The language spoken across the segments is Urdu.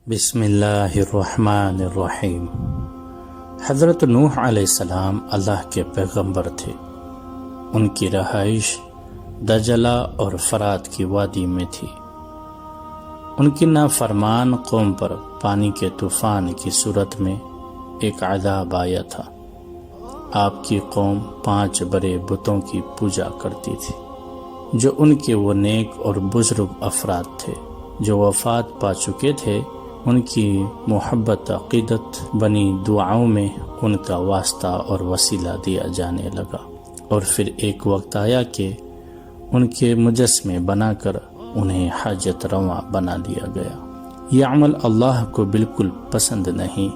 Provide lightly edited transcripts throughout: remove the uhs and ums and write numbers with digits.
بسم اللہ الرحمن الرحیم۔ حضرت نوح علیہ السلام اللہ کے پیغمبر تھے۔ ان کی رہائش دجلہ اور فرات کی وادی میں تھی۔ ان کی نافرمان قوم پر پانی کے طوفان کی صورت میں ایک عذاب آیا تھا۔ آپ کی قوم 5 بڑے بتوں کی پوجا کرتی تھی جو ان کے وہ نیک اور بزرگ افراد تھے جو وفات پا چکے تھے۔ ان کی محبت عقیدت بنی دعاؤں میں ان کا واسطہ اور وسیلہ دیا جانے لگا، اور پھر ایک وقت آیا کہ ان کے مجسمے بنا کر انہیں حاجت رواں بنا دیا گیا۔ یہ عمل اللہ کو بالکل پسند نہیں۔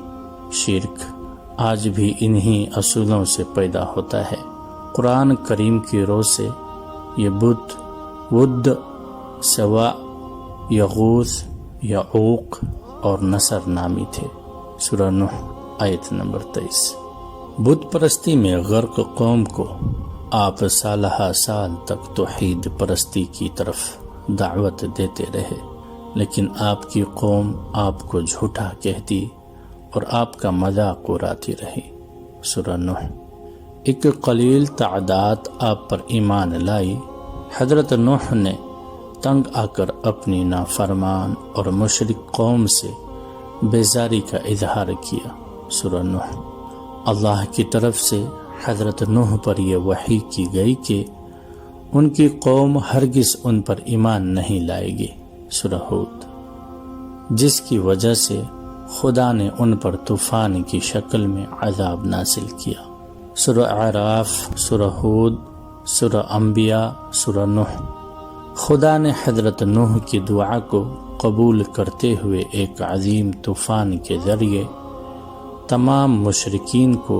شرک آج بھی انہی اصولوں سے پیدا ہوتا ہے۔ قرآن کریم کی روح سے یہ بت ود، سوا، یغوث، یعوق اور نصر نامی تھے۔ سورہ نوح آیت نمبر 23۔ بت پرستی میں غرق قوم کو آپ سالہ سال تک توحید پرستی کی طرف دعوت دیتے رہے، لیکن آپ کی قوم آپ کو جھوٹا کہتی اور آپ کا مذاق اڑاتی رہی۔ سورہ نوح۔ ایک قلیل تعداد آپ پر ایمان لائی۔ حضرت نوح نے تنگ آ کر اپنی نافرمان اور مشرک قوم سے بیزاری کا اظہار کیا۔ سورہ نوح۔ اللہ کی طرف سے حضرت نوح پر یہ وحی کی گئی کہ ان کی قوم ہرگز ان پر ایمان نہیں لائے گی۔ سورہ ہود۔ جس کی وجہ سے خدا نے ان پر طوفان کی شکل میں عذاب نازل کیا۔ سورہ اعراف، سورہ ہود، سورہ انبیاء، سورہ نوح۔ خدا نے حضرت نوح کی دعا کو قبول کرتے ہوئے ایک عظیم طوفان کے ذریعے تمام مشرکین کو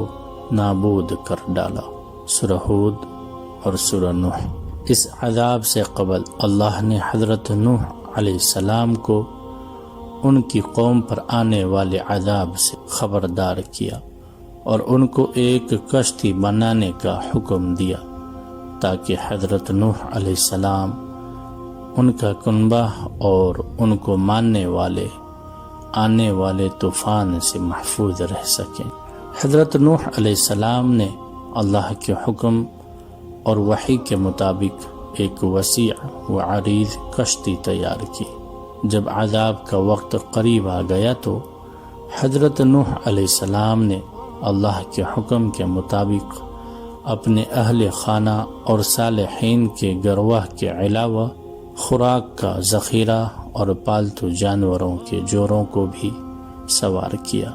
نابود کر ڈالا۔ سورہ ہود اور سورہ نوح۔ اس عذاب سے قبل اللہ نے حضرت نوح علیہ السلام کو ان کی قوم پر آنے والے عذاب سے خبردار کیا اور ان کو ایک کشتی بنانے کا حکم دیا تاکہ حضرت نوح علیہ السلام، ان کا کنبہ اور ان کو ماننے والے آنے والے طوفان سے محفوظ رہ سکیں۔ حضرت نوح علیہ السلام نے اللہ کے حکم اور وحی کے مطابق ایک وسیع و عریض کشتی تیار کی۔ جب عذاب کا وقت قریب آ گیا تو حضرت نوح علیہ السلام نے اللہ کے حکم کے مطابق اپنے اہل خانہ اور صالحین کے گروہ کے علاوہ خوراک کا ذخیرہ اور پالتو جانوروں کے جوڑوں کو بھی سوار کیا،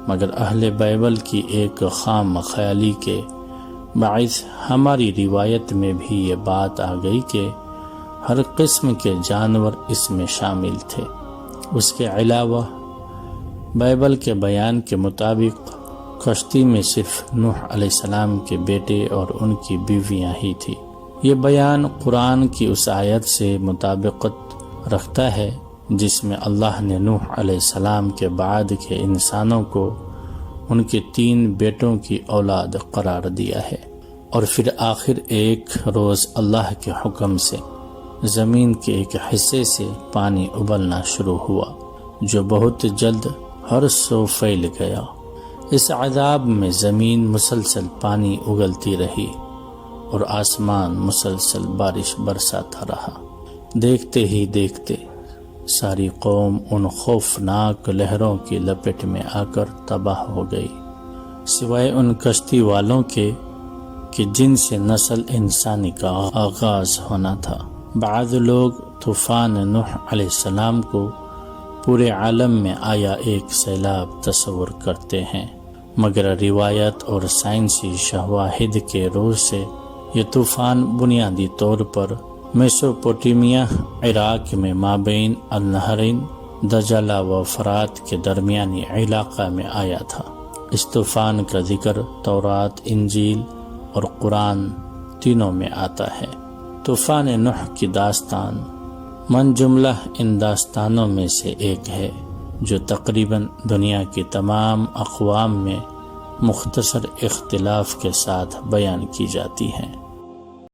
مگر اہل بائبل کی ایک خام خیالی کے باعث ہماری روایت میں بھی یہ بات آ گئی کہ ہر قسم کے جانور اس میں شامل تھے۔ اس کے علاوہ بائبل کے بیان کے مطابق کشتی میں صرف نوح علیہ السلام کے بیٹے اور ان کی بیویاں ہی تھیں۔ یہ بیان قرآن کی اس آیت سے مطابقت رکھتا ہے جس میں اللہ نے نوح علیہ السلام کے بعد کے انسانوں کو ان کے 3 بیٹوں کی اولاد قرار دیا ہے، اور پھر آخر ایک روز اللہ کے حکم سے زمین کے ایک حصے سے پانی ابلنا شروع ہوا جو بہت جلد ہر سو پھیل گیا۔ اس عذاب میں زمین مسلسل پانی اگلتی رہی اور آسمان مسلسل بارش برساتا رہا۔ دیکھتے ہی دیکھتے ساری قوم ان خوفناک لہروں کی لپیٹ میں آ کر تباہ ہو گئی، سوائے ان کشتی والوں کے کہ جن سے نسل انسانی کا آغاز ہونا تھا۔ بعض لوگ طوفان نوح علیہ السلام کو پورے عالم میں آیا ایک سیلاب تصور کرتے ہیں، مگر روایت اور سائنسی شواہد کے روح سے یہ طوفان بنیادی طور پر میسوپوٹیمیا، عراق میں مابین النہرین دجلہ و فرات کے درمیانی علاقہ میں آیا تھا۔ اس طوفان کا ذکر تورات، انجیل اور قرآن تینوں میں آتا ہے۔ طوفان نوح کی داستان من جملہ ان داستانوں میں سے ایک ہے جو تقریباً دنیا کی تمام اقوام میں مختصر اختلاف کے ساتھ بیان کی جاتی ہیں۔